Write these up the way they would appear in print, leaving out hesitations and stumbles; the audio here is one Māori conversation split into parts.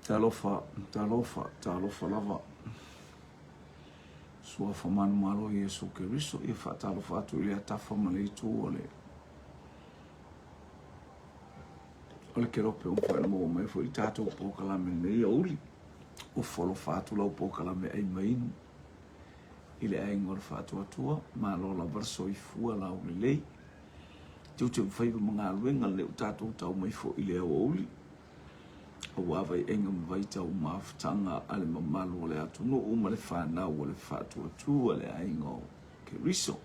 Talofa lava. Sua famanu malo Yesu Keriso e fa talofa tu ile atafa male tu ole ke rope un fa mo mai foi tato po kala me nei uli o folo fatu lo po kala me ai main ile ai ngor fatu atua ma lo la verso I fu la uli tu fai mga luenga le tato tau mai fo ile o uli o wawai engam vai tau maftanga ale mamalu le atu no uma le whanau o le whātua tū ale aingo ke riso.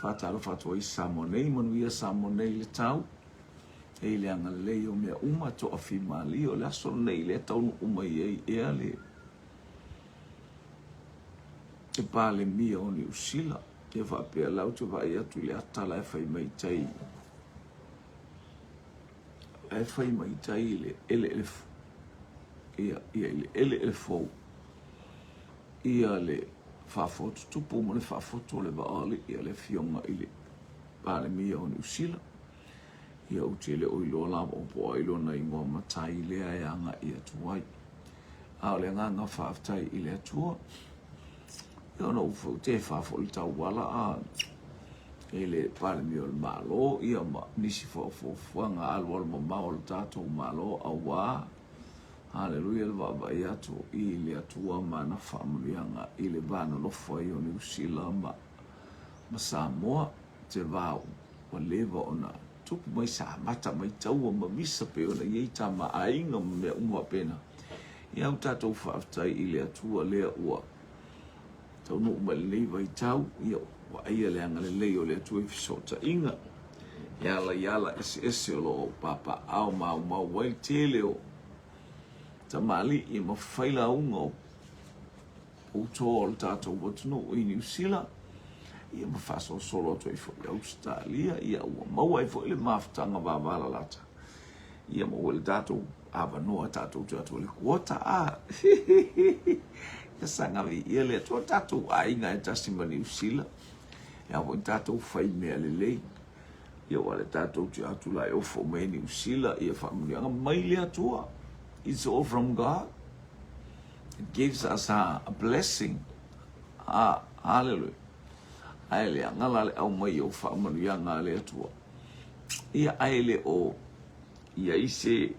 Whātaro whātua I Samonei, manuia Samonei le tau, e le anga lei o mea uma to a whimali o le aso nei le tau no uma I ea le. E pāle mia o ni usila, e whapea lau te vai atu le atala e whai mai tei. E fai mai tai le ele ele fo ia le fa foto tupu mo le fa foto le vaale ia le fionga ile pale mia o Niusila ia utile o ilo la o po ilo na ingo matai le anga ia tuai a le nganga fa tai ile tua ia no fo te fa fo le tau wala a ele pale mio il malo ia ma nisi fo nga alwal ma o tato malo awa haleluya le baba ia to ile atua mana familianga ile bana no fo io ni usila ma Samoa te vau o leva ona tupu mai sa mata mai tau ma misa pe ona ye tama ainga me uma pena ia tato fa tai ile atua le ua tau no ma leva I tau ia wa ia le anga le leo le tui fisota inga yala ese lo papa au ma wai teleo tamali I ma faila ungo o tol tato watu I New Zealand ia ma faso solo to ifo ya Australia ia ua maua ifo ile maftanga wavala lata ia ma wale tato ava noa tato tato le kuota ya sangavi ia le tato a inga e tasima New Zealand ya o tato fai me lelei ia wale tato te atu lai ofo me New Zealand ia familianga mai le atua it's all from God. It gives us a blessing. Hallelujah. Aile ngala le au mai o familianga le atua ia aile o ia ise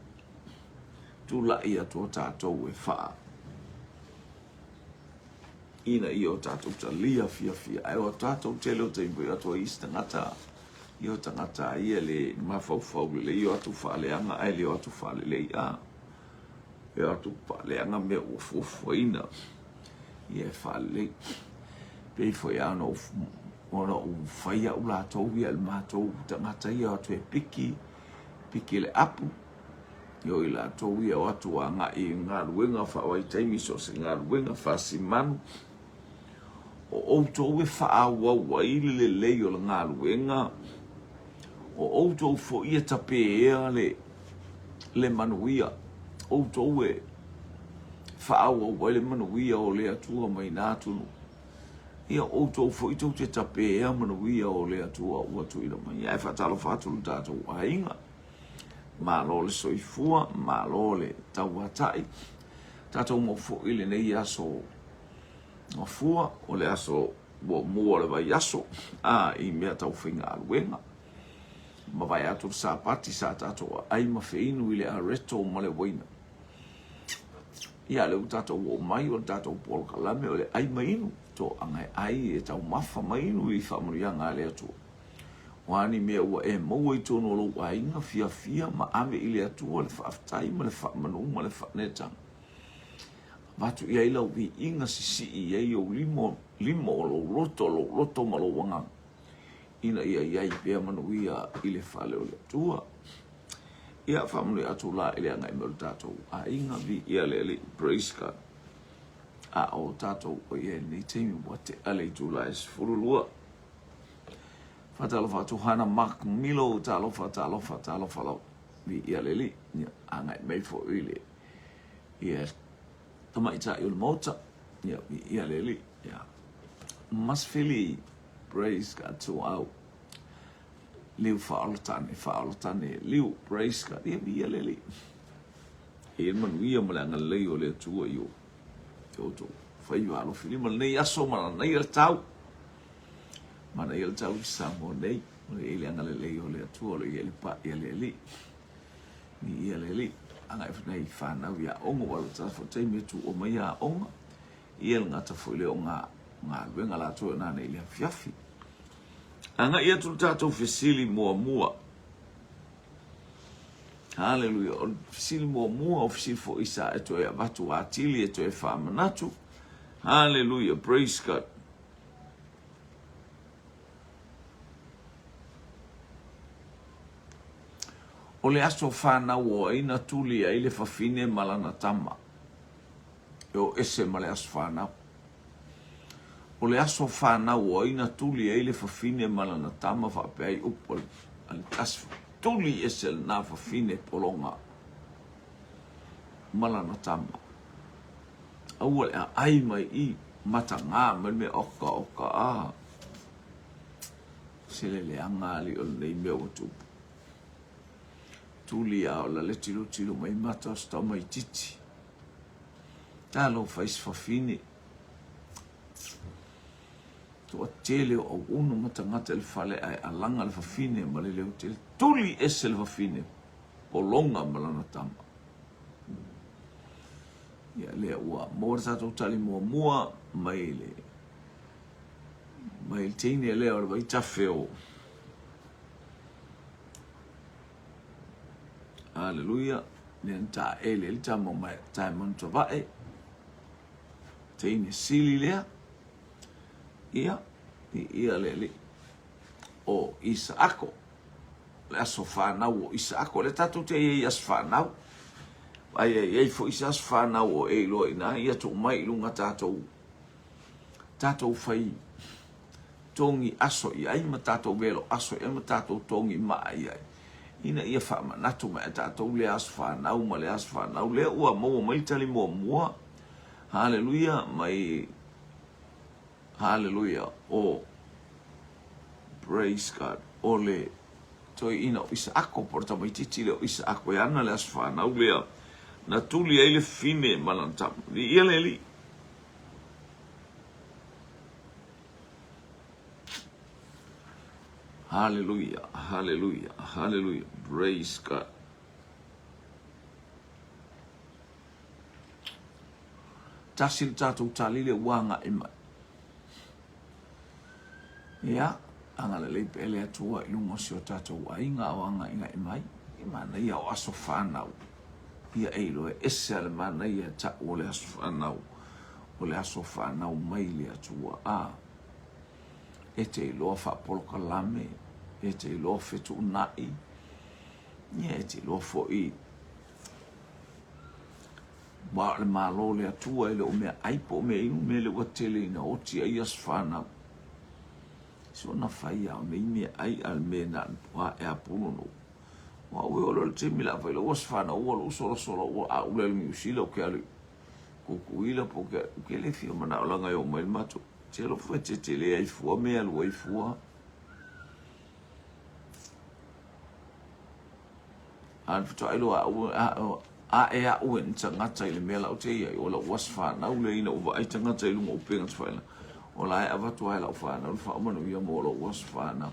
tula ia to tato e fa ina io tato talia fia ai o tato telo te ia to istangata io tangata ia le mafau le io atu fale anga ai le atu fale le ia atu fale anga me o foina ia fale pe foi ano ona o faia ula to ia le mato tangata ia atu e piki le apu yo ila to ia atu anga I ngaruenga fa wai taimi so se ngaruenga fa simanu o to we fa wa ile le yo nga luenga o to fo ia tape le manuia o to we fa wa le manuia o le atua mai na tu ia o to fo I to te tape manuia o le atua o tu ila mai ai fa talo fa tu tato ainga ma lo le soifua ma lo le tauatai tato mo fo ile nei aso o fua o le aso mo le vai aso I mea tau whinga aluenga ma vai atu sa pati sa tato ai ma feinu ile a reto ma le waina ia le tato o mai o tato polo kalame o le ai mainu to angai ai e tau mafa mainu I whamurianga le atu wani mea ua e maua I tono lo wainga fia ma ame ile atu le whaaftai ma le whaamanu ma le whaanetanga Vatu ia ila ui inga sisi ia I o limo o lo roto ma lo wanga. Ina ia iai pia manu ia ile whale o le atua. Ia whamanu atu la ile anga I meru tatou. A inga vi ia le praise God. A o tatou o ia nei teimi wate ale tu la es furulua. Fatalofa tuhana mak milo talofa lau. Vi ia le li. Anga I meifo ile. Ia tama ita il mota ia leli ia mas fili praise God to out liu fa alotane liu praise God ia leli e manuia ma le agalei o le atua i o outou faiva alofi ma lenei aso ma lanai le tau ma nei le tau samo nei o le ile agalelei o le atua o le ia le pa'i a le alii ni ia le alii aga e nei fanau ia onga wala tafo taimi tu o mai a onga ia le ngata foi le onga luenga la tu na nei le fiafi anga ia tu tatou fesili mua hallelujah o fesili mua o fesili fo isa e to e watu atili e to e whamanatu hallelujah praise God o le aso whanau o ina tuli a ile whawhine malana tama. O ese ma le aso whanau. O le aso whanau o ina tuli a ile whawhine malana tama whapeai upol. Al aso tuli ese na whawhine polonga malana tama. Aua le a ai mai I mata ngā me oka a. Sele le angali o nei mea o tupu. Tuli a o la le tilo mai mata sta mai titi. Talo fais fafine. To tele o uno mata ngata le fale ai alanga le fafine ma le leo tele. Tuli ese le fafine. Polonga malana tama. Ya le ua mo tato tali mua mai le. Mai teine le o vai tafeo. Hallelujah. Nen ta ele le tamo mai taimon to vai. Teine sili lea. Ia le o Isaako. Le aso whanau o Isaako. Le tatu te ia as whanau. Ai fo isa as whanau o e loa ina. Ia to mai lunga tatou. Tatou fai. Tongi aso i ai ma tatou velo aso i ai ma tatou tongi mai ai. Ina ia whaama natu mai tatou le as whanau ma le as whanau. Le ua mo mai tali mua. Hallelujah. Mai hallelujah. O praise God. O le toi ina o Isaako porta mai titi le o Isaako e ana le as whanau lea. Na tuli ai le fine malantam. Ni ia le li. Hallelujah, hallelujah, hallelujah. Praise God. Tasil tatou talile wanga ima. Ia, anga le leipe ele atua ilungo sio tatou ainga wanga inga imai. Imana ia o aso whanau. Ia eilo e ese ale mana ia ta o le aso whanau. O le aso whanau mai le atua a. E te iloa whapoloka lame. E te iloa whetu nai. Ia e te iloa fo I. Wa le malo le atua ele o mea aipo o mea inu mea le watele ina oti ai as whanau. So na whai au nei mea ai al mea na wa e apuno no. Wa ue olo le te mila whaila was whanau ua solo ua a ule le miusila o ke alu. Kukuila po ke le fia mana o langa o mai mato. Te lo fwe te le ai fua mea lu ai fua. An fito ai lo a e a ue nita ngata ile mea lau te iai o la was whanau le ina uwa ai ta ngata ilu ngau penga te whaila. O la e avatu ai lau whanau le whaumanu ia mo lo was whanau.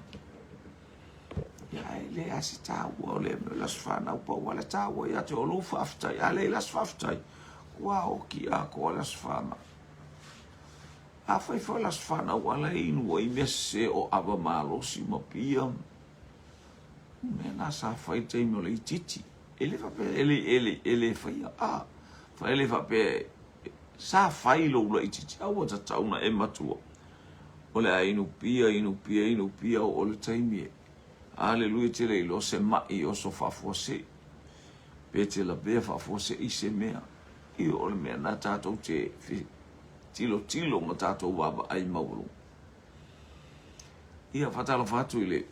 Ia e le asi tāua o le me las whanau pa wale tāua ia te o lo whaftai. A le las whaftai. Kua o ki a ko las whanau. A whai las whanau ala inu o I mese o awa malosi ma pia. Mena sa whai teimi o le I titi. Ele whape, ele whai a. Whai ele whape, sa whai lo ula I titi. Awa ta tauna e matua. O le a inu pia o le teimi e. Hallelujah te le ilo se mai o so whafua se. Pe te la bea whafua se I se mea. I o le mea na tātou te tilo ma tātou waba ai maulu. Ia whatalo whatu I le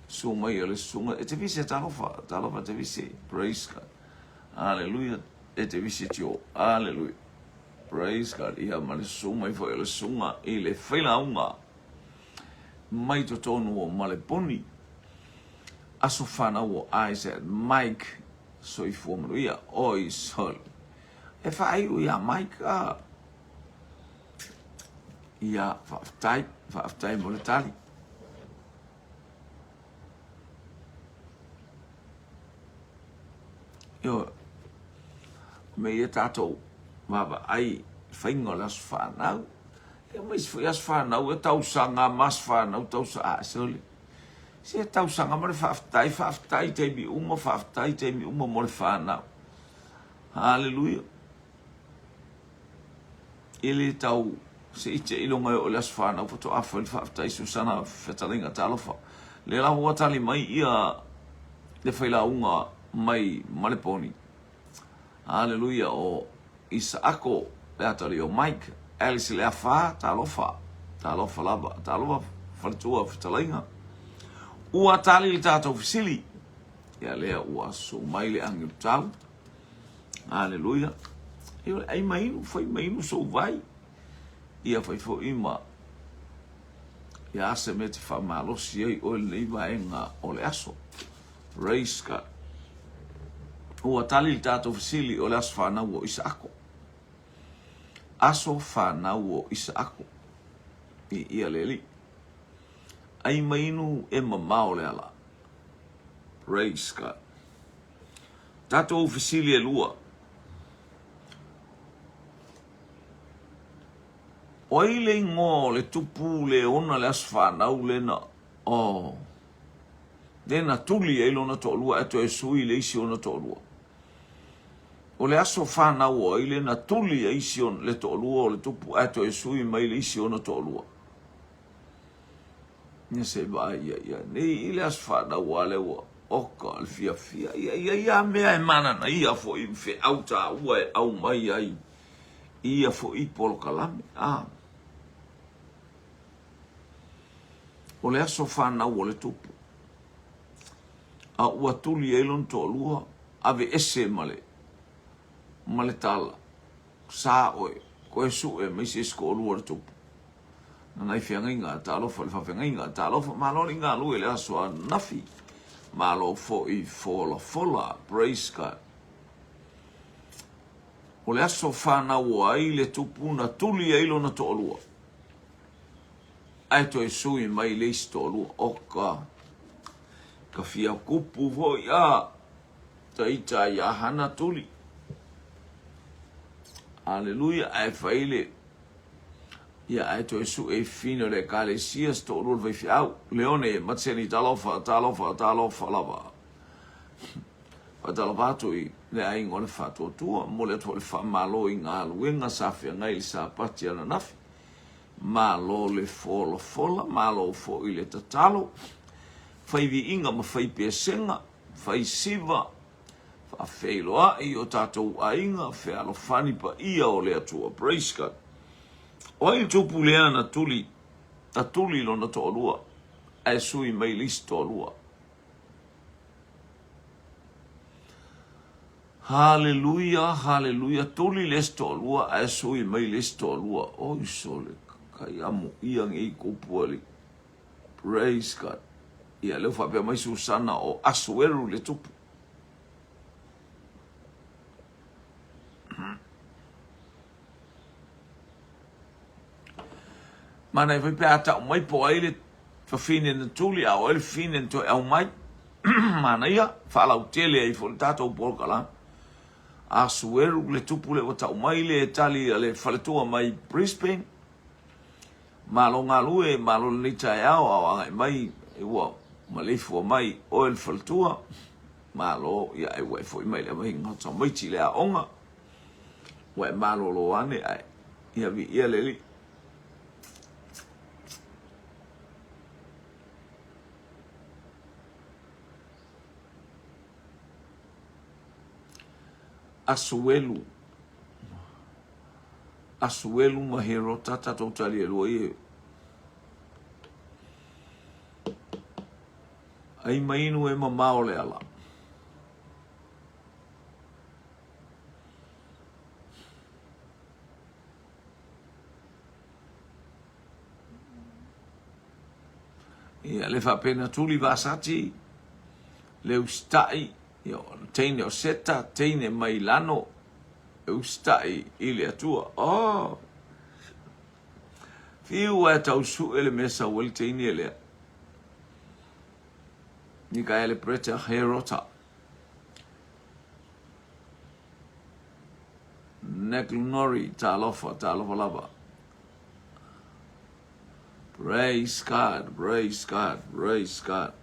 sunga I le sunga. E te vise talofa te vise. Praise God. Hallelujah. E te vise tio. Hallelujah. Praise God. Ia ma le sunga I le sunga I le whailaunga. Mai to tonu o ma le poni. Aso whanau o Isaac. Mike soifua manuia oi sol e whaaiu ia maika ia whaaftai mo le tali. Yo me ia tātou mava ai whainga las whanau. Ia mais foi as whanau e tausanga mas whanau tausa a soli. Se tausanga mo le whaaftai te mi uma mo le whanau. Hallelujah. Ele tau se ite ilonga o las whanau pato awha le whaaftai susana whetaringa talofa. Le la hua tali mai ia le whaila unga mai maleponi. Hallelujah o Isaako le atari o Mike. Alice le afa talofa lava talofa faletua whetaringa. Ua tali le tātou fisili. Ia lea ua so mai le angi tau. Hallelujah. Ia ai mainu fai mainu so vai. Ia fai fo ima. Ia ase me te whamalosi ai o le neiva enga o le aso. Praise God. Ua tali le tātou fisili o le aso whanau o Isaako. Aso whanau o Isaako. I ia leli. Ai mainu e mamao le ala. Praise God. Tātou fisili e lua. Oi le ngō le tupu le ona le aso whanau le na. Oh. Dena tuli e lona to lua e to e sui le isi ona to lua. O le aso whanau o ile na tuli e isi ona le to lua o le tupu e to e sui mai le isi ona to lua. Nia se ba ia. Nei ile aso whanau a le ua. Oka al fia. Ia mea e mana na ia fo i fe auta ua e au mai ai. Ia fo i polo kalame. O le aso whanau o le tupu. A ua tuli e lon to lua. Ave ese male. Male tala. Sa oe. Ko e su e mai se esko o lua le tupu. Nanai whianga inga talofa le whawhenga inga talofa. Malo inga lue le aso a nafi. Malo fo i fola. Praise God. O le aso whanau ai le tupu na tuli e lona to lua. Ai to e sui mai le isto lua. Oka. Ka fia kupu vo ia. Ta ita ia hana tuli. Hallelujah. Ai whaile. Ia ai to e su e fino le kale sias to lua vai fiau. Leone matseni talofa lava. Patalofa i le ai ngole fatua tua. Mole to le whamalo i ngā luenga safia ngai sa pati ana nafi. Malo le fola, malo fo i le tatalo. Fai vi inga ma fai pesenga, fai siva, fa feiloa i o tātou a inga, fe alo fani pa ia o le atua. Praise God. O il tupu lea na tuli lo na to lua, ai sui mai lis to lua. Hallelujah, tuli les to lua, ai sui mai lis to lua. O i sole. Kai amu iang i kupuali. Praise God. Ia leo whapea mai susana o asueru le tupu. Mana i whapea ata o mai po aile whawhine na tuli au aile whine to au mai. Mana ia whalau tele ai fo le tātou polkala. Asueru le tupu le wata o mai le tali le whaletua mai Brisbane. Malo ngalue, malo nita yao, awangai mai, iwa, malifu mai, oil faltua, malo, ia e wai foi mai le mai, ngata mai tile a onga, wai malo lo ane, ai, ia vi ia leli. Asuelu mahero tata totali e lua ie. Ai mainu e mamao le ala. Ia le whapena tuli vasati, le ustai, Ia teine o seta, teine mai lano, e ustai ile atua. Oh, fiu e tau su ele mesa wale teine ele. Ni ka ele preta herota. Nek nori ta lofa lava. Praise God, praise God, praise God.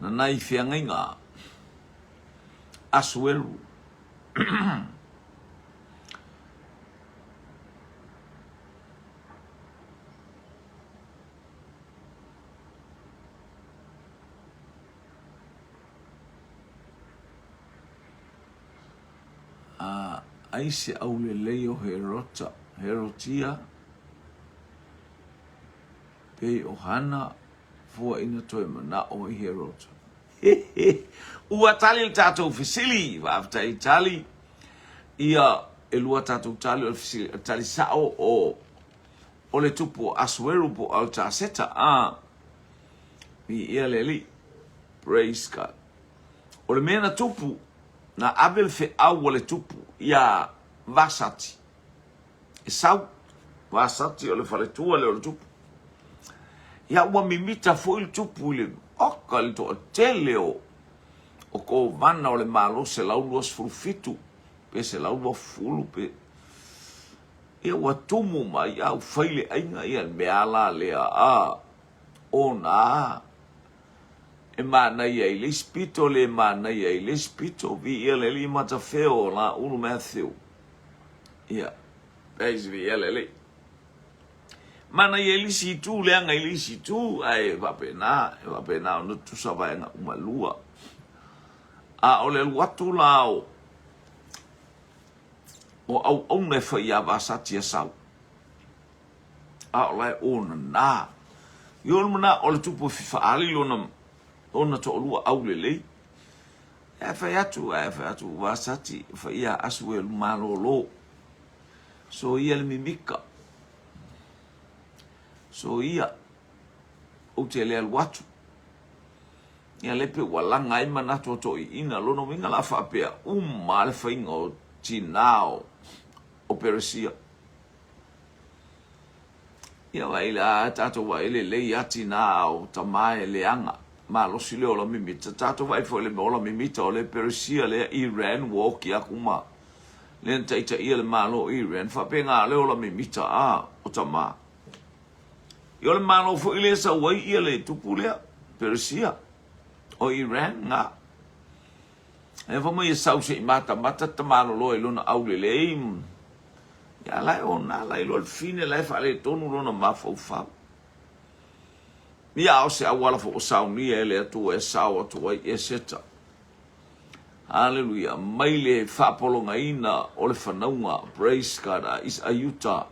Na nai fiangainga asueru. Aise aule leo herotia pe ohana fua ina toi mana o herota. Ua tali le tatou fisili, wafta i tali, ia elua tatou tali o fisili, tali sao o le tupu asueru po au ta seta, i ia leli, praise God. O le mena tupu, na abel fe au o le tupu, ia vasati. E sau, vasati o le faletua le o le tupu. Ia ua mimita foi le tupu le oka le to tele o ko vana o le malo se lau luas frufitu pe se lau lua fulu pe ia ua tumu mai au faile ainga ia meala lea o na e mana ia i le spito le mana ia i le spito vi ia le li mata feo la unu Matthew ia peis vi ia le mana ia li si tu le anga li si tu ai va pena no tu sava nga uma lua o le watu lao o au me fa ia va satia sau lai ona na yo mana o le tupu fifa ali lona ona to lua au le e fa atu va sati fa ia aswe malolo so ia le mimika so ia o te lea watu ia lepe walanga ai mana to ina lono minga la fa pea le fainga o tinao o Peresia ia waila tato waile le ia tinao tamae leanga ma lo sile o la mimita tato vai fo le mola mimita o le Peresia le Iran walk ia kuma le taita ia le malo Iran fa penga le o la mimita o tama yo le malo fo ile sa wai ia le tupu lea Peresia o Iran nga e fa mo ia sau se mata tamalo lo lona au le ya lai ona lai lo fine lai fa le tonu lona mafo fa ia o se awala fo sau ni ele tu e sau tu e seta hallelujah mai le fa polonga ina o le fanaunga praise God is ayuta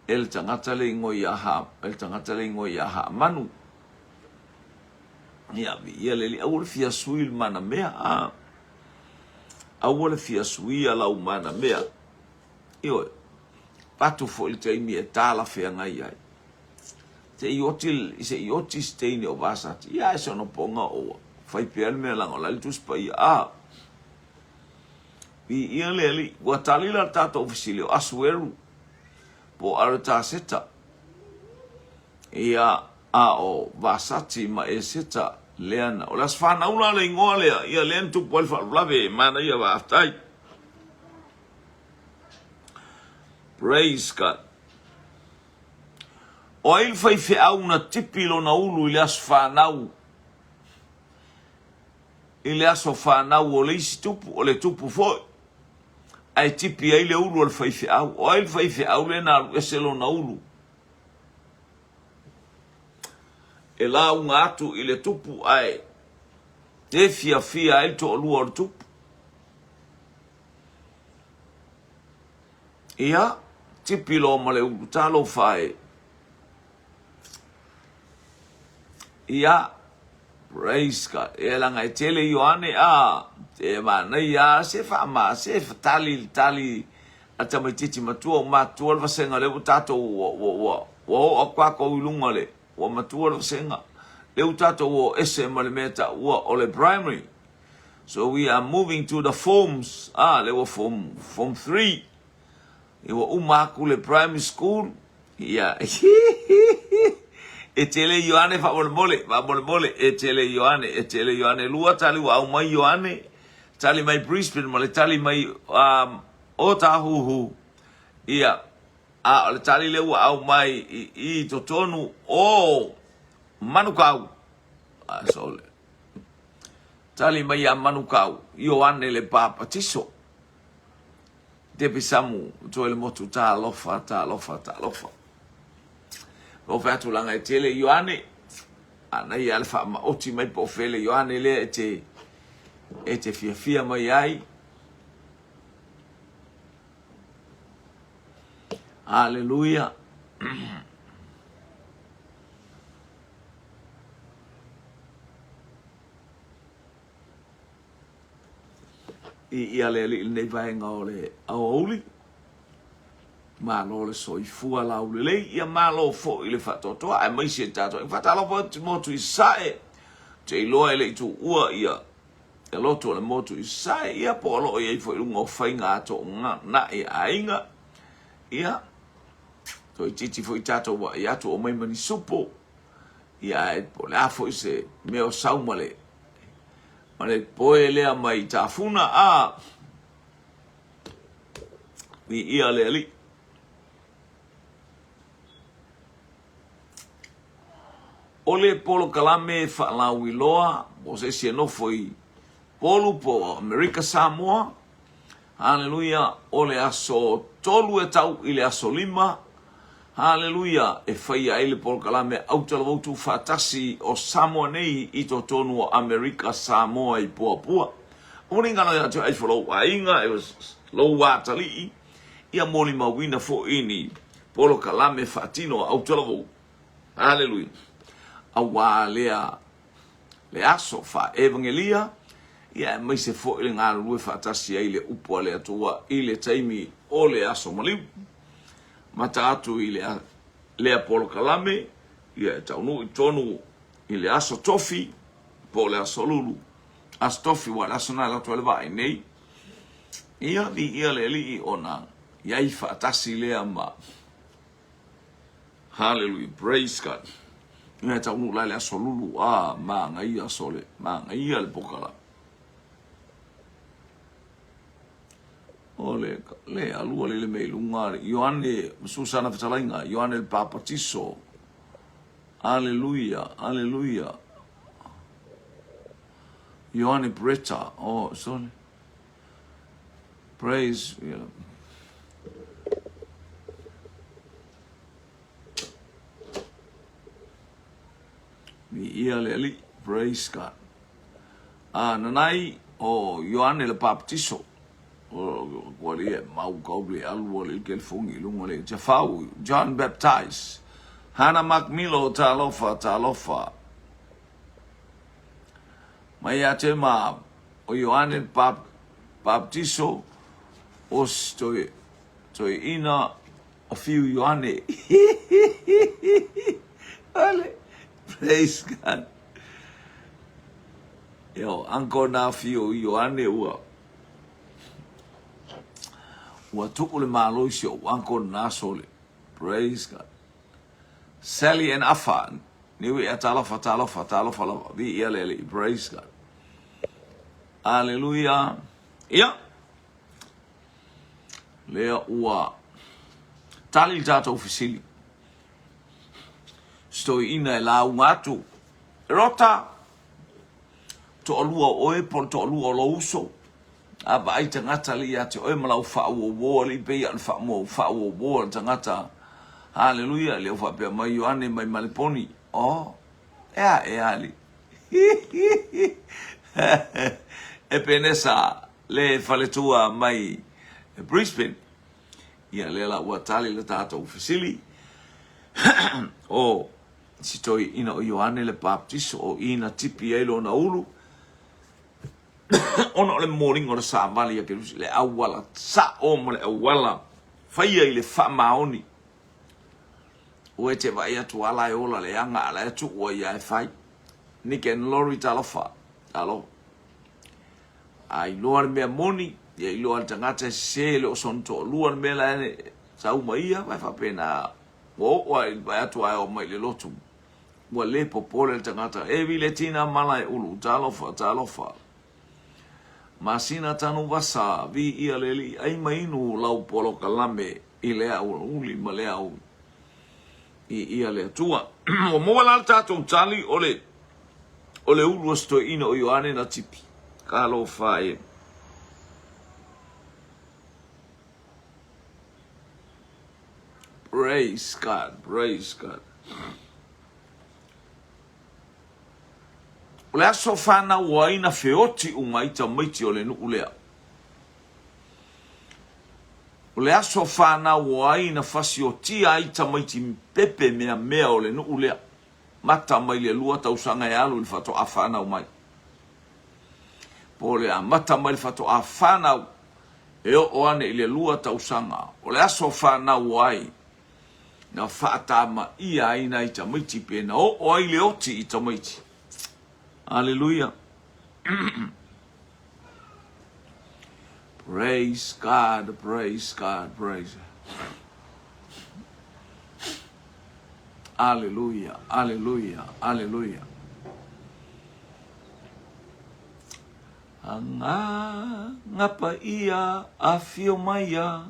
el tangata le ngoi aha manu ia ia le au le fia suil mana mea au le fia suia la umana mea io patu fo il te mi etala fea ngai ai te ioti steini o vasati ia e sono ponga o fai pe me la ngola le tus pa ia ia le guatali la tato ofisilio asueru po arata seta ia o vasati ma e seta leana o las fana una le ngolea ia len tu pol fa blave mana ia va aftai praise God o il fai fe a una tipilo na ulu ile as fanau ile aso fanau o le tupu o le tupu foi ai tipi ai le ulu al fai fe au o il fai fe au le na eselo na ulu e la unga atu ile tupu ai e fia ai to lua o tupu ia tipilo ma le ulu talo fai ia praise God e langa e tele Ioane e mana ia se fa ma se tali ata mai titi matua matua va senga le tato wo kwa ko ulunga le wo matua va senga le utato o ese ma le meta ua o le primary. So we are moving to the forms. Le wa form 3. E wa umaku le primary school. Ia. E tele Ioane fa mole, e tele Ioane lua tali wa au mai Ioane. Tali mai Brisbane, ma le tali mai Otahuhu. Ia. Le tali le wa au mai I totonu o Manukau. Sole. Tali mai a Manukau. Ioane le papa tiso. Depi samu, to le motu ta lofa. O fatu langa e tele Ioane. Ana I alfa ma oti mai po fele Ioane le e te fia mai ai. Hallelujah. Ia le nei vai ngole auli. Malo le soifua lau le lei ia malo fo I le fatotoa ai mai se tato. In fatalo po motu I sae. Te loa le tu ua ia. E loto le motu I sae ia po lo ia I fo ilungo whainga ato na e ainga. Ia. To I titi fo I tato wa ia to o mai mani supo. Ia e po le afo I se meo saumale. Ma le poe lea mai tafuna Ni ia le ali. Ole polo kalame whaalau I loa. O se se no foi polo po America Samoa. Hallelujah. Ole aso tolu e tau I le aso 5. Hallelujah. E whaia ele polo kalame autala wautu whatasi o Samoa nei I to tonu o America Samoa I pua. Oningana ya te aifolo wa inga. It was low watali. Ia moli mawina fo ini. Polo kalame whatino autala wau. Hallelujah. Awa le aso fa evangelia. Ia mai se fo ili ngā rue whatasi ai le upua le atua I le taimi o le aso maliu. Mata atu I le apolo kalame. Ia taunu I tonu I le aso tofi. Po le aso lulu. Aso tofi wa le aso nā lato le vai nei. Ia le li ona. Iai whatasi lea ma. Hallelujah. Praise God. Ia taunu la le aso lulu. Ma ngai aso le. Ma ngai le pokala. Le alua le mei lungare. Ioane, Susana Fatalainga, Ioane il Papa Tiso. Alleluia. Ioane Bretta. Sorry. Praise. Ia le ali. Praise God. Nanai, Ioane il Papa Tiso. Wale mau kaule alu wale kel fungi lungo le Jafau John Baptist Hana Macmillan talofa mai ate ma o Ioane Baptiso os toi ina a few Ioane ale praise God yo anko na few Ioane ua Wa tuku le malo I sio wanko na sole. Praise God. Sally and Afa. Niwi atalofa. Vi ia lele. Praise God. Hallelujah. Ia. Lea ua. Tali tato ofisili. Stoi ina e lau ngatu. Rota. To olua oe por to olua lo uso. Aba ai tangata li ate oe malau whao li pei an whao tangata. Hallelujah, leo whapea mai Ioane mai Maliponi. Ea li. E penesa le whaletua mai Brisbane. Ia le la ua tali le tātou fisili. Si toi ina o Ioane le baptiso o ina tipi eilo na ulu. Ono le morning o le sa vali ke le awala sa o mo le awala faia I le fa maoni o te vai atu ala e ola le anga ala tu o ia e fai ni ken lori talofa alo ai luar me moni ye luar tangata se lo sonto luar me la sa umaia vai fa pena o ai vai atu ai o mai le lotu wa le popole tangata e vile tina mala ulu talofa masina tanu vasa vi ia leli ai mainu lau polo kalame ile au uli male au ia le tua o mo la tato tali ole ulu sto ino o Ioane na tipi kalo fae praise God ole aso fana waina feoti umaita maiti ole nu ulea ole aso fana waina fasioti aita maiti pepe mea ole nu ulea mata mai le lua tausanga e alu le fato afana umai pole a mata mai le fato afana e o ane ile lua tausanga ole aso fana wai na fata ma ia ina ita maiti pena o ai le oti ita maiti. Hallelujah. Praise God. Hallelujah. Anga ngapa ia afio maya.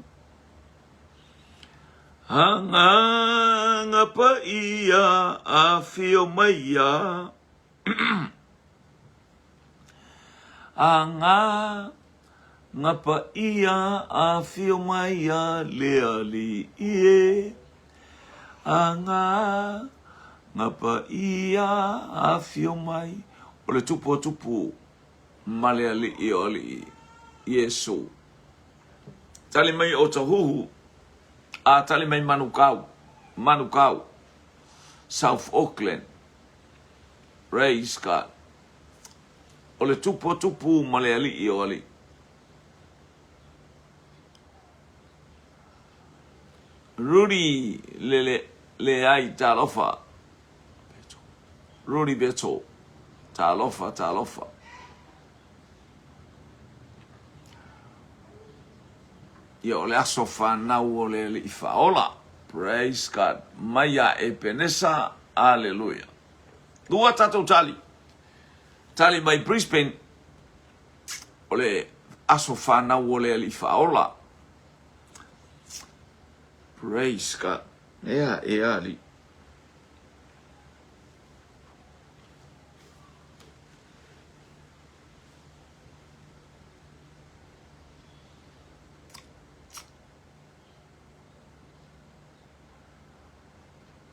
Anga ngapa ia afio maya. Anga ngapa ia afio maya leali ie. Anga ngapa ia afio mai. Ole tupu maleali ioli Yesu. Tali mai o tahuhu. Tali mai Manukau. South Auckland. Praise God. Ole tupu maleali ioli. Rudy le ai talofa. Rudy Beto. Talofa. Yo le asofa na ole le ifaola. Praise God. Maya e penesa. Hallelujah. Dua tato tali mai Brisbane. Ole asofa na ole le ifaola. Praise God. Yeah, ali.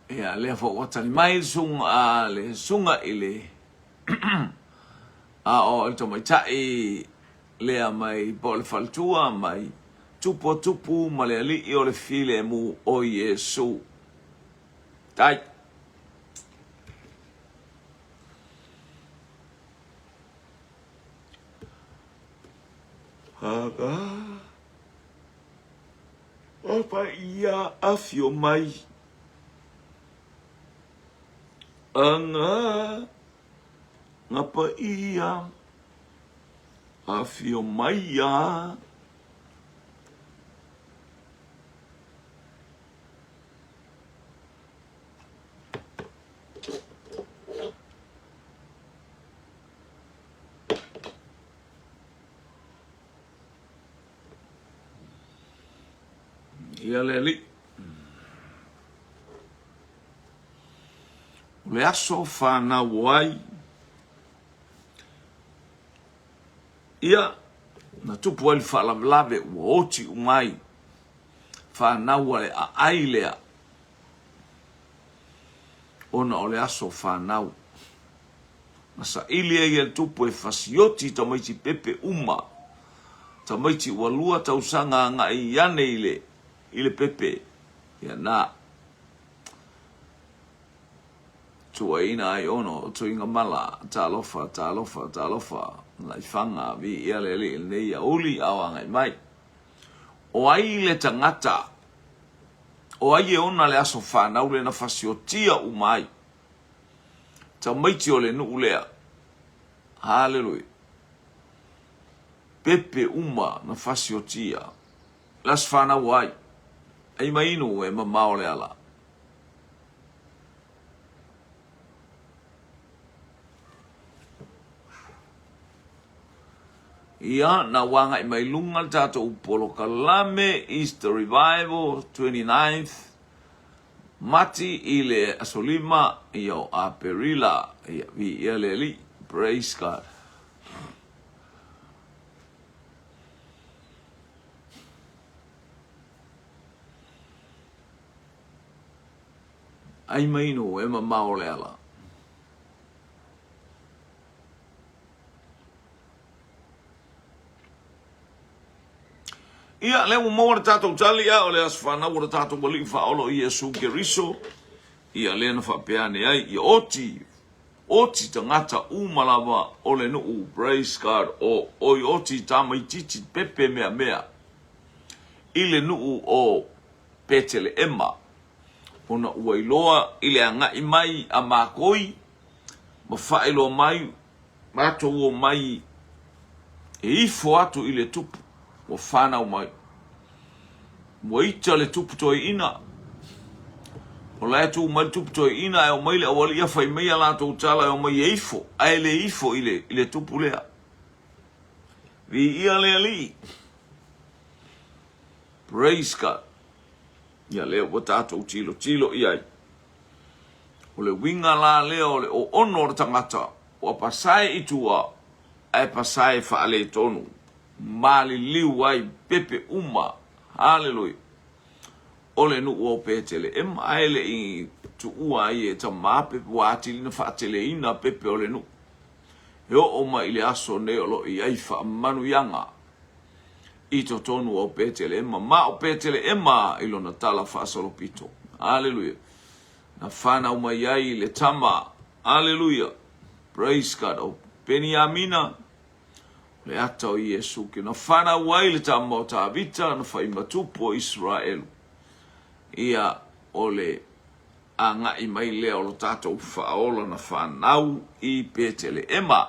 Ya le fo watan mai sunga ile o to mai tai le mai bol faltua mai tupu maleali i ole file mu o Yesu tai opa ia afio mai anga ngapa ia afio mai ya ia leli le aso fana wai ia na tupu el falamlave oti umai fana wale a ailea ona ole aso fana masa ilia ia tupu e fasioti tamaiti pepe uma tamaiti walua tausanga ngai yane ile pepe ya na tuaina ai ono tuinga mala talofa lai fanga vi ia lele nei ya uli awanga mai o ai le tangata o ai ona le aso fana ule na fasiotia umai Tamaiti o le nuu lea. Hallelujah. Pepe uma na fasi o tia. Las whana wai. Ai mainu e mamao le ala. Ia na wanga i mai lunga tato upolo kalame Easter Revival 29th Mati ile asolima iyo a perila ia le li. Praise God. Ai mainu e mamao le ala. Ia le mo tatou tali o le asfana o tatou boli fa olo Yesu Keriso. Ia le na fa peane ai i oti tangata umalawa o le nuu. Praise God. O i oti tamaititi pepe mea. Ile nuu o Petele Emma. Ona uailoa ile anga i mai a makoi. Ma whaelo mai. Mato o mai. E ifo atu ile tupu. O whanau mai. Mo ita le tupu toi ina. O lai tu mai tupu toi ina. E o mai le awali a whai mea lato utala. E o mai e ifo. Ae le ifo ile tupu lea. Vi ia lea li. Praise God. Ia lea o tato tilo iai. O le winga la lea o le o ono tangata. O pasai itua. Ai pasai whaale tonu. Mali liu ai pepe uma. Hallelujah. Ole nu o Petele Emma aele i tu ua i e ta mapepe wati lina whaatele ina pepe ole nu. Heo o ma ile aso neolo i ai wha manu yanga. I to tonu o Petele Emma. Ma o Petele Emma ilo na tala whaasolo pito. Hallelujah. Na whana uma iai le tama. Hallelujah. Praise God. O Peniamina. Le ata o Yesu ke na whana wai le tama o ta vita na whai matupo Israel. Ia ole anga i mai lea o lo tātou whaola na whanau i Petele Emma.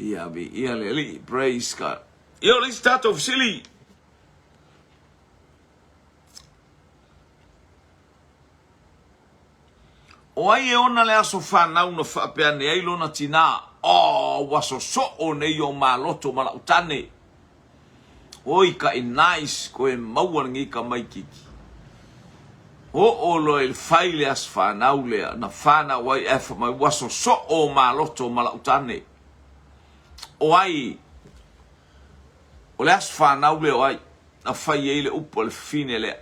Ia vi ia le li, praise God. Ia le tātou sili. O ai e ona le aso whanau na whapeane ai lona tina. O waso so o nei o maloto malautane. Oi ka e nice ko e mauangi ka mai kiki. O lo e whaile as whanau lea na whana wai efa mai waso so o maloto malautane. O ai o le as whanau lea o ai na whai eile upo le fine lea.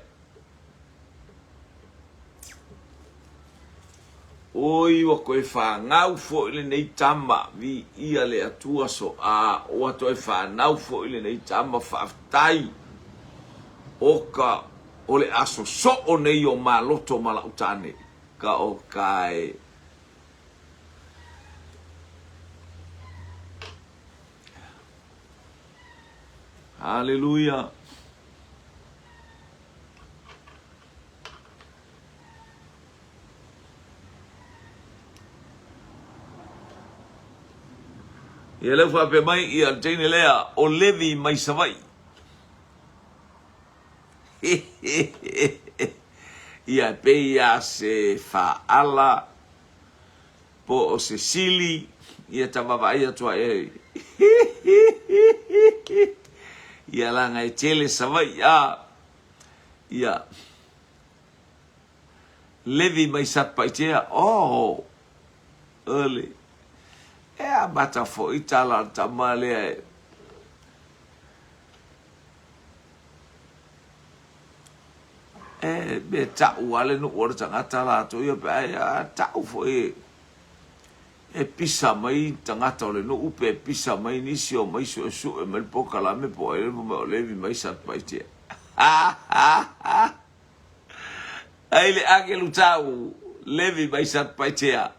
Oi wa koe whanau fo ile nei tama vi ia le atua so a o ato e whanau fo ile nei tama whaftai oka o le aso so o nei o maloto malautane ka o kai Hallelujah. Ia le whape mai i a teine lea o levi mai savai. Ia peia se whaala po o se sili ia tamawai atua e. Ia langa e tele savai ia levi mai sapaitea early. E a bata fo i tala tamale e be tau ale no ora tangata la to ia pe a tau fo e pisa mai tangata ole no upe pisa mai nisi o mai so e mel poka la me po e mo levi mai sat paitia ai le ake lu tau levi mai sat paitia.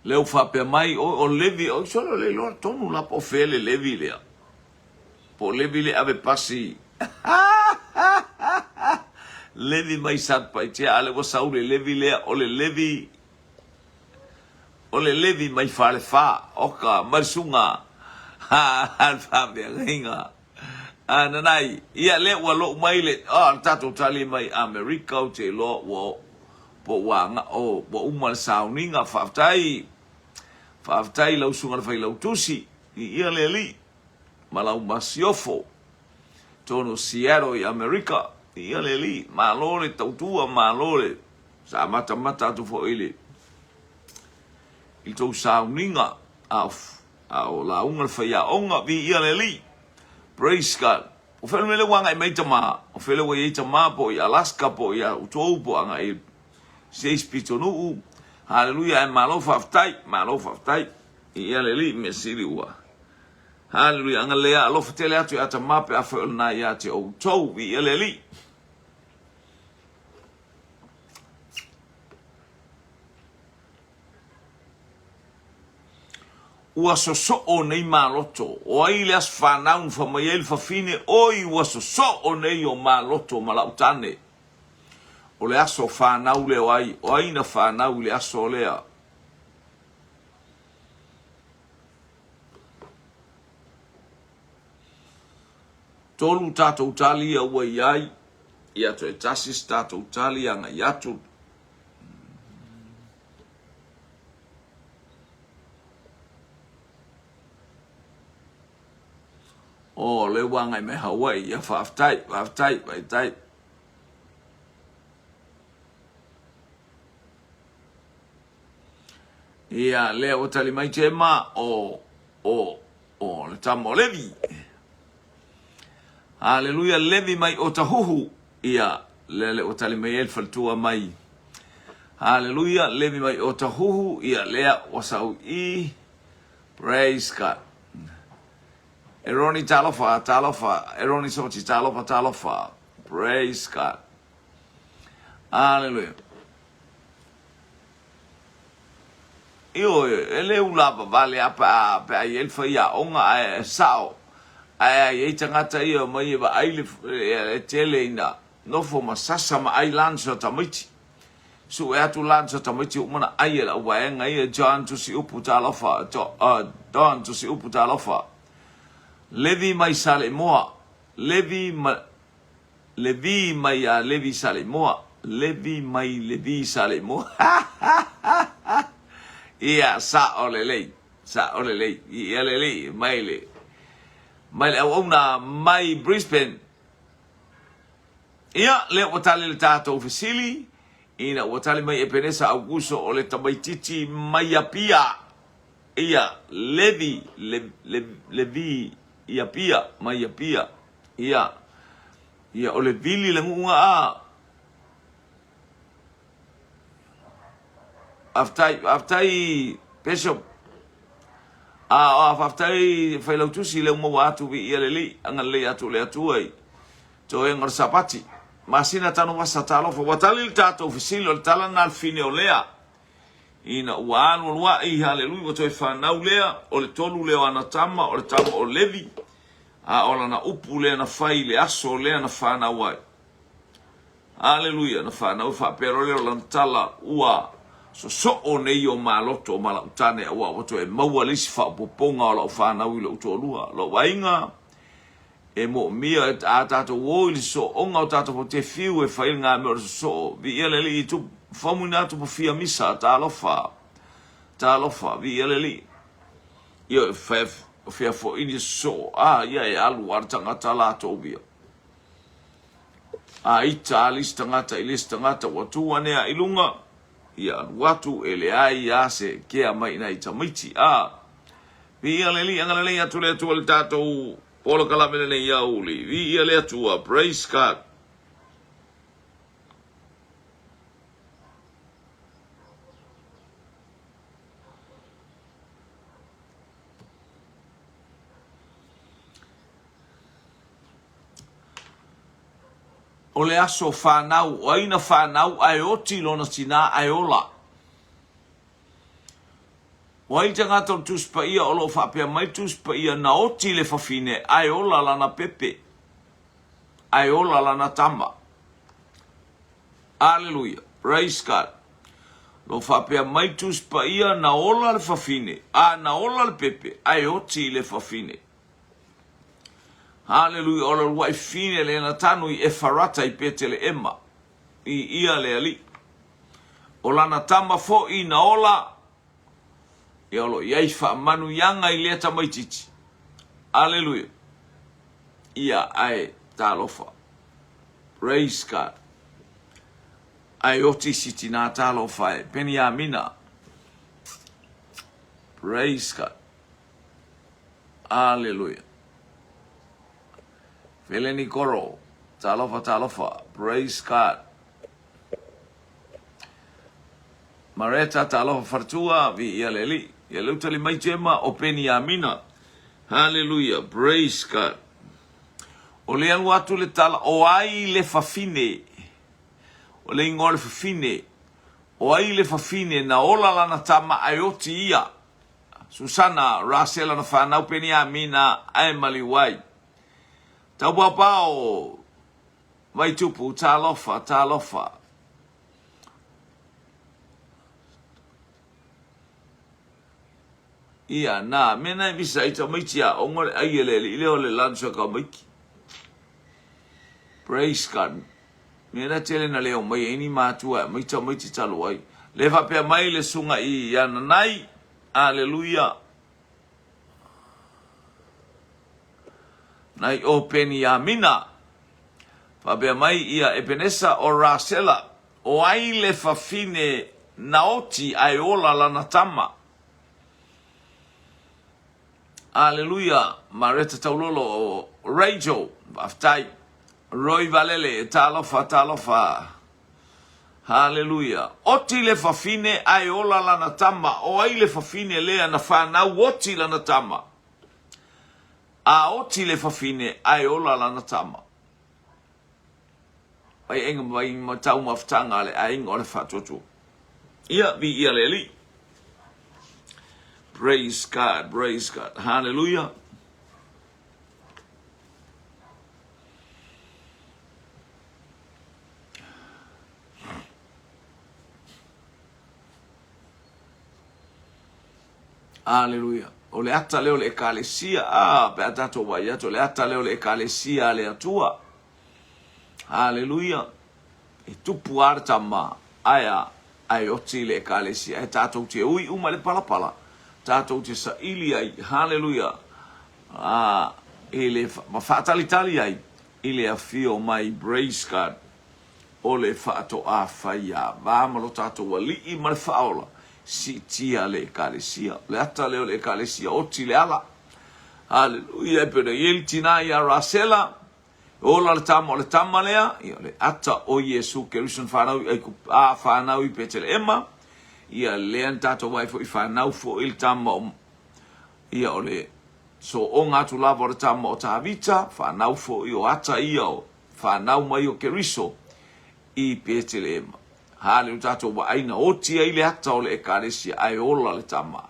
leo whape mai o levi o solo le loa tonu la po fele levi lea. Po levi le ave pasi. Levi mai sat pa itia ale wa saure levi lea o le levi mai fale fa oka marsunga. Alfa bea hinga. Nanai ia le wa lo mai le tato tali mai America o te lo wo po wanga o po umal sauninga faftai lau sunga fai lau tusi ia le li malau masiofo tono siero i America ia le li malore tautua malore sa mata tu fo ile il tau sauninga au la unga fai a onga vi ia le li. Praise God. O fele mele wanga i meitama. O fele wa yeitama po i Alaska po i utou po anga i seis pitonu. Hallelujah. E malo faftai. I aleli me siri ua. Hallelujah. Anga lea alofa tele atu i ata mape a fele na i ate o utou i aleli. Ua soso nei maloto o ai le as whanau fa mai el fa fine oi ua soso nei o maloto malautane o le aso whanau le o ai na whanau le aso lea tolu tatou tali ua iai ia to e tasis tatou tali anga iatu o le wanga me Hawaii ya faftai tai ia le o tali mai te ma o le tamo levi haleluya levi mai o tahuhu ia le o tali mai el faltua mai haleluya levi mai o tahuhu ia lea o sau I praise God. Eroni talofa. Eroni soti talofa. Praise God. Hallelujah. Io ele ulapa vale apa ai el faia onga sao. Ai tangata io mai ba ai le tele ina. No fo masasa ma ai lanso tamiti. Su e atu lanso tamiti umana ai la waenga ia John to si upu talofa. Don to si upu talofa. Levi mai sale moa. Levi sale moa. Levi sale moa. Ia sa olelei. Ia lelei. Mai au na mai Brisbane. Ia le watale le tatou fesili. Ina watale mai epenesa Augusto o le tamaititi mai apia. Ia Levi ia pia mai ia pia ia o le vili le ngunga aftai bishop aftai failautusi le mo watu vi ia le li anga le atu ai to engar sapati masina tanu wasatalo fo watali tato ofisilo tala na fine olea ina wanu wa haleluya to whanau lea o le tolu leo anatama o le tama o levi ola na upu lea na fai le aso lea na whanau ai haleluya na whanau whapero leo lantala ua so o nei o maloto o malautane ua wato e maua lisi whapoponga o lau whanau i lau tolua lau wainga e mo mia e tato o ili so onga o tato po te fiu e whail ngā mea o so vi ele li tu famuna tu po fia misa ta lofa vi ele li io fef fia fo ini so ia e alu artanga tala to bia ita listangata watu ane ilunga ia watu ele ai ase ke mai na ita miti vi ele li angala le atu le tu tato Polo kalamele le yauli. Vi ia le atua. Praise God. O le aso whanau. O aina whanau ai oti lona tina ai ola. Wai te ngata tus pa ia o lo whapea mai tus pa ia na oti le whawhine ai ola lana pepe. Ai ola lana tama. Hallelujah. Praise God. Lo whapea mai tus pa ia na ola le whawhine. Na ola le pepe. Ai oti le whawhine. Hallelujah. Ola wai fine le na tanu I farata I pete le ema. I ia le ali. Ola na tama fo I na ola. Ia olo iai wha manu yanga I lea tamai titi. Hallelujah. Ia ai talofa. Praise God. Ai oti siti nā talofa e. Peni a mina. Praise God. Hallelujah. Feleni koro. Talofa. Praise God. Mareta talofa fartua vi ia leli. Ia leutali mai tema o peni a mina. Hallelujah. Praise God. O le anu atu le tala o ai le fafine. O le ingo le fafine. O ai le fafine na ola lana tama ai oti ia. Susana Rasela na whanau peni a mina ai maliwai. Tau papao. Mai tupu talofa. Ia na mena visa ita maitia ongore aielele ile ole lanso ka maiki. Praise God. Mena tele na leo mai ini matua maita maiti talo ai. Leva pe mai le sunga I ya nai. Hallelujah. Nai open ya mina. Fa pe mai ia Ebenesa o Rasela o ai le fafine naoti ai ola lana tama. Hallelujah. Mareta taulolo o Rachel. Aftai. Roy Valele. Talofa. Hallelujah. Oti le fafine ai ola lana tama. O ai le fafine lea na whanau oti lana tama. A oti le fafine ai ola lana tama. Ai enga mai matau maftanga le ai inga o le whatotu. Ia vi ia le li. Praise God. Hallelujah. Hallelujah. O le ata leo le ekalesia. Pe atato wai ato le ata leo le ekalesia le atua. Hallelujah. E tupu artama. Ai oti le ekalesia. E tato te ui uma le palapala. Tato te sa ili ai, hallelujah. Ele mafatalitali ai, ele afio mai praise God. Ole fato a faya, vamalo tato wali I mal faola. Si tia le ekalesia, le ata leo le ekalesia, oti le ala. Hallelujah, pero yel tina ya Rasela. Ola le tama lea, le ata o Yesu Keruson whanau I petele ema. Ia lean tato wai fo I whanau fo il tama ia ole so o ngatu lava o tama o Tavita whanau fo I o ata ia o whanau mai o Keriso I petele ema. Hale tato wa aina oti ai le ata o le ekaresia ai ola le tama.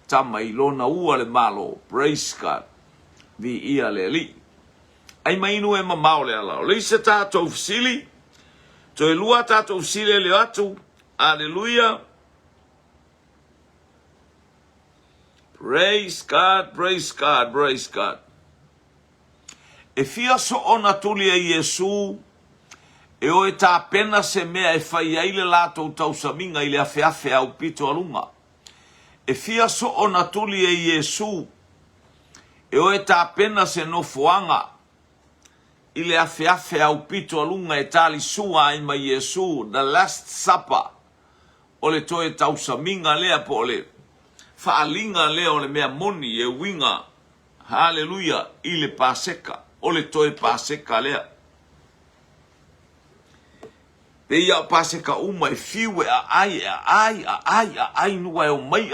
Tama I lona ua le malo. Praise God. Vi ia le li. Ai mainu e mamao le ala. Le isa tato ufsili. To e lua tato ufsili le atu. Hallelujah. Praise God. E fia so ona tuli e Yesu, e o e tā pena se mea e whai aile lātou tausaminga I le awhiawhi au pito alunga. E fia so ona tuli e Yesu, e o e tā pena se no fuanga, I le awhiawhi au pito alunga e tali sua I ma Yesu, the Last Supper. O le toe tausaminga lea po o le whaalinga lea o le mea moni e winga. Hallelujah. I le paseka. O le toe paseka lea. Pe ia paseka uma e fiwe ai nuwa e o mai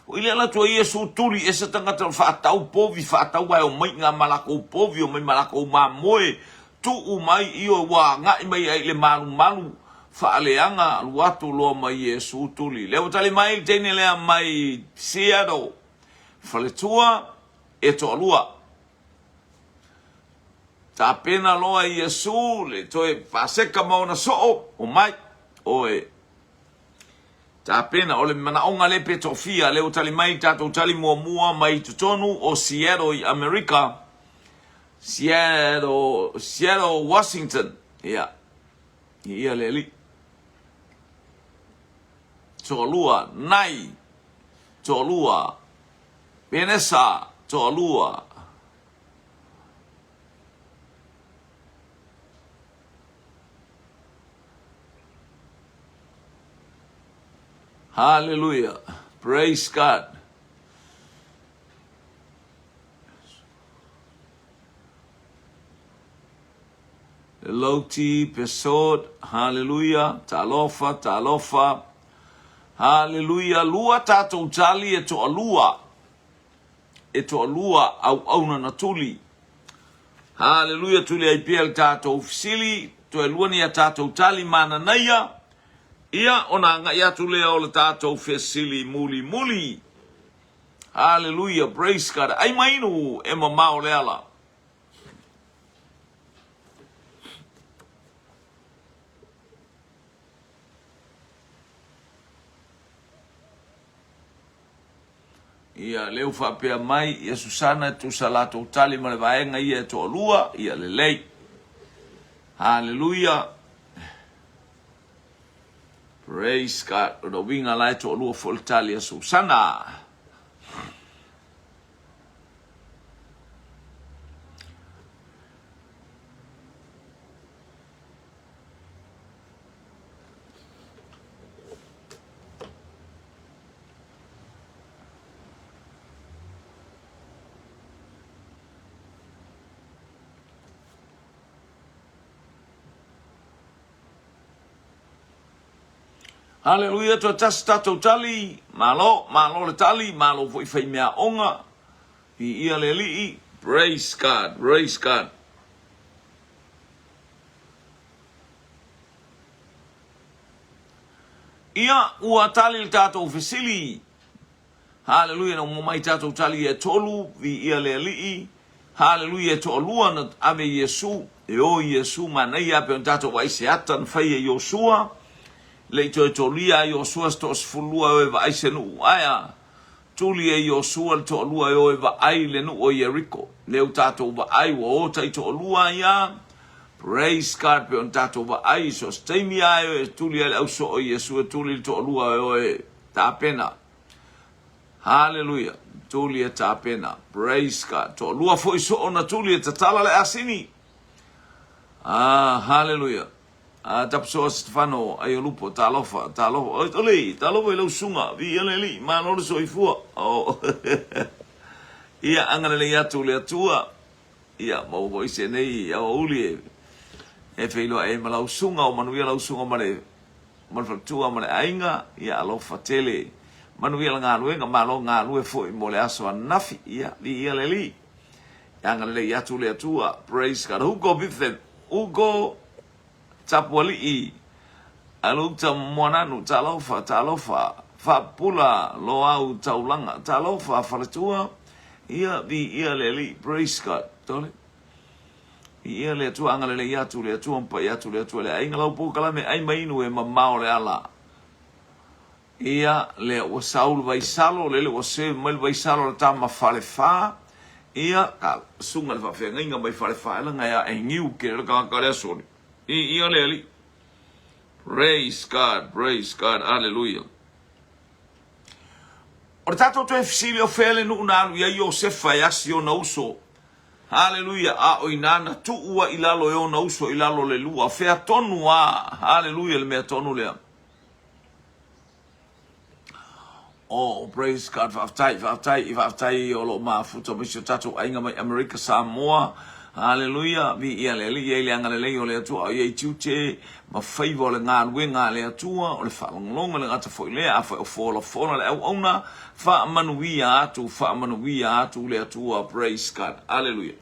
O ile ala tua Yesu tuli e se tangata whaatau povi whaatau ai o mai ngā malako povi o mai malako mamoe. Tu umai I o wā ngai mai ai le malu. Fa'aleanga luatu lo mai Yesu tuli. Leo tali mai tene lea mai Seattle. Faletua e to'alua. Ta pena loa Yesu le toe paseka mauna so'o o mai. Oe. Ta pena ole manaonga le petofia leo tali mai tatou tali mua mai tutonu o Seattle i Amerika. Seattle, Washington. Yeah. Ia leli. To'alua nai. To'alua Venesa. To'alua. Hallelujah. Praise God. Loti pesod. Hallelujah. Talofa. Hallelujah. Lua tatou tali e to'alua. E to'alua au na tuli. Hallelujah. Tuli ai pia tatou fisili. Toe luani a tatou tali mana naia. Ia ona nga ia tule o le tatou fesili muli. Hallelujah, praise God. Ai mainu e mamao le ala. Ia leu whapea mai, ia Susana tu salato tali ma le vaenga ia to lua, ia le lei. Hallelujah. Praise God. Odo winga lai to lua foltali a Susana. Hallelujah, to tatou tali, malo le tali, malo foi fai mea onga, I ia le li'i, praise God. Ia ua tali le tatou fesili, hallelujah, na umamai tatou tali e tolu, vi ia le li'i, hallelujah, e tolua na ave Yesu, e o Yesu manai ape on tatou waise atan fai e Yosua, le tolia Yosua sto sfulua o va aise nu aya tuli e Yosua le tolua o va ai le nu o Jericho le tato va ai o tai tolua ya praise God pe on tato va ai so stemi ai tuli le au so o Yesua tuli tolua o ta pena hallelujah tuli e ta pena praise God tolua foi so ona tuli e tatala le asini hallelujah tapso Stefano ai lupo talofa ole talofa lo sunga vi ele ma no so ifua ia angana le atu le atua ia mo voi se nei ia uli e feilo e malau sunga o manuia lau sunga mare manfatua mare ainga ia alofa tele manuia nga luenga malo nga lue foi mo le aso nafi ia vi ele li angana le atu le atua praise God who go with them who go Tapuali I alukta mwananu talofa fa pula lo au taulanga talofa falatua ia vi ia leli praise God tole ia le tu angale le ia tu le tu umpa ia tu le ainga lau po kala me ai mainu e mamao le ala ia le o Saul vai salo le o se mal vai salo le tama fale fa ia ka sunga le fa fe nginga vai fale fa la nga e ngiu ke le ka le soli ia leli praise God hallelujah o tato to efsilio fele no na ia Josefa ya sio na uso hallelujah a o inana tu ua ilalo yo na uso ilalo le lua fe atonu hallelujah le me tonu le oh praise God vaftai o lo mafuto misio tato ainga mai America Samoa hallelujah vi ia le ia angana le o le atua ia tiute ma faivo le nga luenga le atua o le falonglonga le ata foi le afa o fola le ona fa manuia atu le atua praise God hallelujah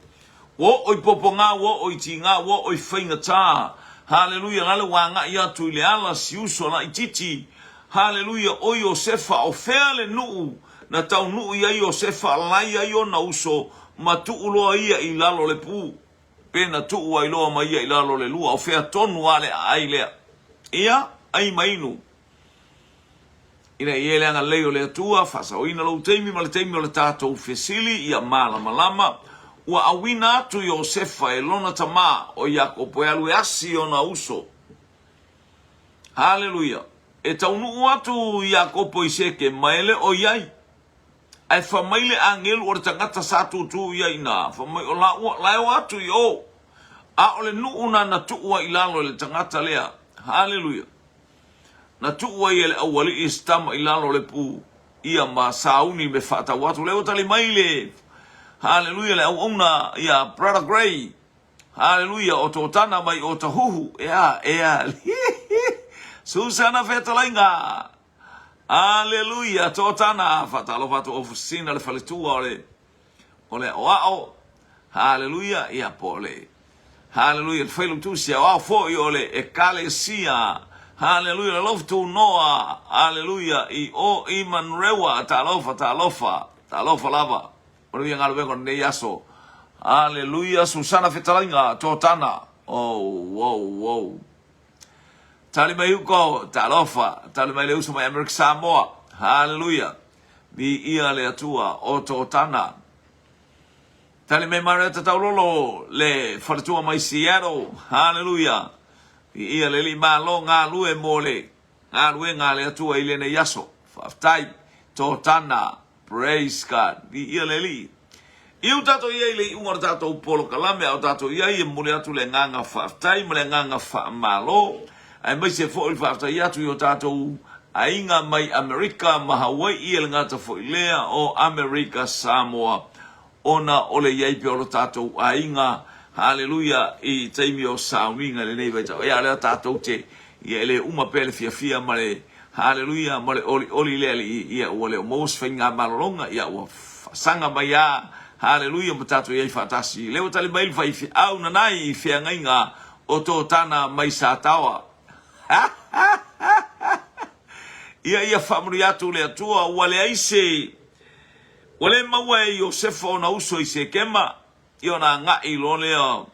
wo oi poponga wo oi tinga wo oi fainga ta Haleluia, ngale wanga ia tu ile ala si uso na ititi. Haleluia, o Iosefa o fele nuu na tau nuu ia Iosefa lai ia na uso matu uloa ia i lalo le pu. Pena tu ua iloa ma ia i lalo le lua o fea tonu ale ai lea. Ia ai mainu. Ina ia leanga leo le atua fasa o ina lau teimi ma le teimi o le tātou fesili ia mala malama. Ua awina atu Iosefa e lona tama o Iakopo e alu e asi o na uso. Haleluia. E taunu atu Iakopo i seke maele o iai. Ai whamaile angelu o le tangata satu tu iai na. Whamaile o lao atu i o. A o le nuuna na tuua i lalo le tangata lea. Haleluia. Na tuua i le awali i stama i lalo le pu. Ia ma sauni me whata watu leo tali maile. Haleluia le au ona ia Brother Gray. Haleluia o tōtana mai o tahuhu. Ea. Susana Fetalainga. Haleluia tōtana fatalo fatu ofusina le faletua ole oao. Haleluia ia pole. Haleluia le whailu tusia o fo i ole e kalesia. Haleluia love to Noah. Haleluia i o iman rewa talofa lava. Ora ia ngalo vengo nei aso. Haleluia Susana Fetalainga tōtana. Wow. Tali mai uko talofa, tali mai le uso mai Amerika Samoa. Haleluia. Vi ia le atua o tōtana. Tali mai mareta taulolo le wharatua mai Seattle. Haleluia. Vi ia le li malo ngā lue mole. Ngā lue ngā le atua i lene yaso. Whaftai tōtana. Praise God. Vi ia le li. Iu tato ia le ungar tato polo kalame au tato ia i mule atu le nganga whaftai mule nganga whamalo. Ai mai se fo'i whaftai atu i o tātou ainga mai Amerika ma Hawaii i ngata fo'i lea o Amerika Samoa. Ona ole iai pe o tātou ainga, haleluia, i teimi o sauninga le nei waitau. Ea lea tātou te, i ele uma pele fia ma le, haleluia, ma le oli lea li ia ua leo mos whainga malolonga, ia ua sanga mai a, haleluia, ma tātou iai whatasi. Leo tali maili whai fi au nanai i whia ngainga o tō tana mai sa tawa. Ia whamuri atu le atua, wale aise, wale maua e Iosefa o na uso i se kema, i o na ngai lo lea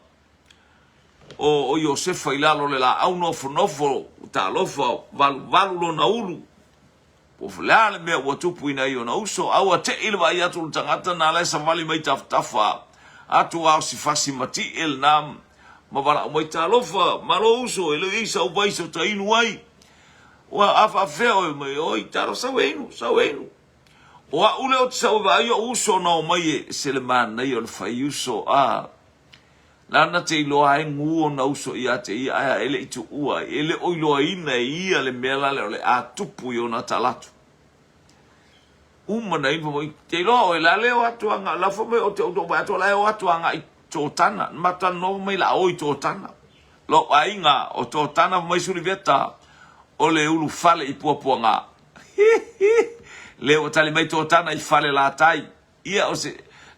o Iosefa i lalo le la au nofo, ta lofa, valu lo na ulu. Po fulea le mea ua tupu ina i o na uso, au a te ilwa i atu le tangata na lesa vali mai taftafa, atu au si fasi mati il nam, ma wala o mai ta lofa, malo uso, ele isa o baisa o ta inu ai. Wa afa feo mai oi taro sawenu. O a ule o tsau va yo uso no mai Seleman na yo fa uso a. Lana te lo ai ngu na uso ia te ia ele itu ua ele o lo ina ia le mela le a tupu yo na talatu. Umana info mai te lo e la le o atu anga la fo me o te o ba to la o atu anga i totana mata no mai la o i totana. Lo ainga o totana mai suriveta. O le ulu fale i puapua ngā. Leo o tali mai tōtana i fale la tai. Ia o se,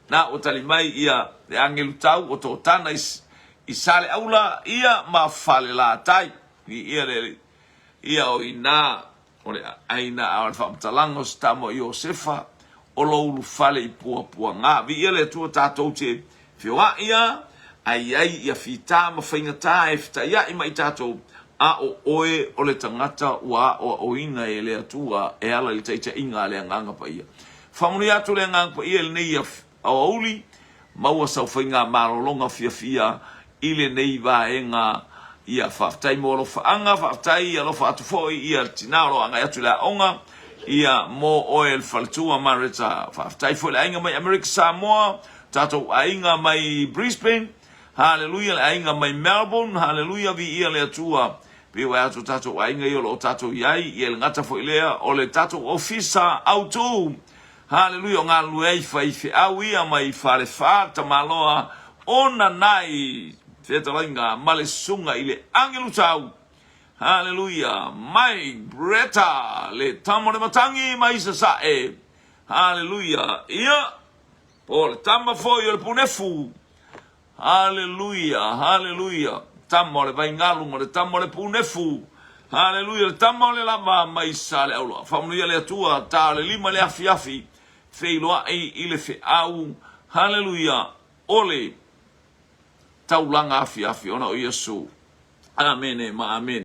na o tali mai ia le angelu tau o tōtana i sale aula ia ma fale la tai. Ia o ina, o le aina a alfa mtalango stamo Iosefa, o lo ulu fale i puapua ngā. Vi ia le tua tātou te whioa ia, ai ia fita ma whaingata e fita ia ima i tātou. A o oe o le tangata ua o ina e le atua e ala le teita inga le nganga pa ia. Whamuni atu le nganga pa ia le nei a auli, maua sau whainga marolonga fia i le nei wa e ngā ia whaftai mo lo whaanga, whaftai ia lo whaatu foi ia tinaro anga atu le onga, ia mo oe le whalatua mareta whaftai foi le ainga mai Amerika Samoa, tatou ainga mai Brisbane, hallelujah le ainga mai Melbourne, hallelujah vi ia le atua, Piwa atu tatou ainga i o lo tatou iai, i el ngata fo ilea, o le tatou ofisa autu. Hallelujah, ngā luei whaifi au ia mai whare whāta maloa, ona nai, whetalainga, male sunga i le angelu tau. Hallelujah, mai breta, le tamore matangi mai sasae. Hallelujah, ia, po le tama fo i o le punefu. Hallelujah. tamo le vaingalu ma le tamo le punefu. Haleluia, le tamo le lava mai sa le aula. Whamunia le atua, ta le lima le afi feiloa i le fe au. Haleluia, ole taulanga afi ona o Yesu. Amen, amen.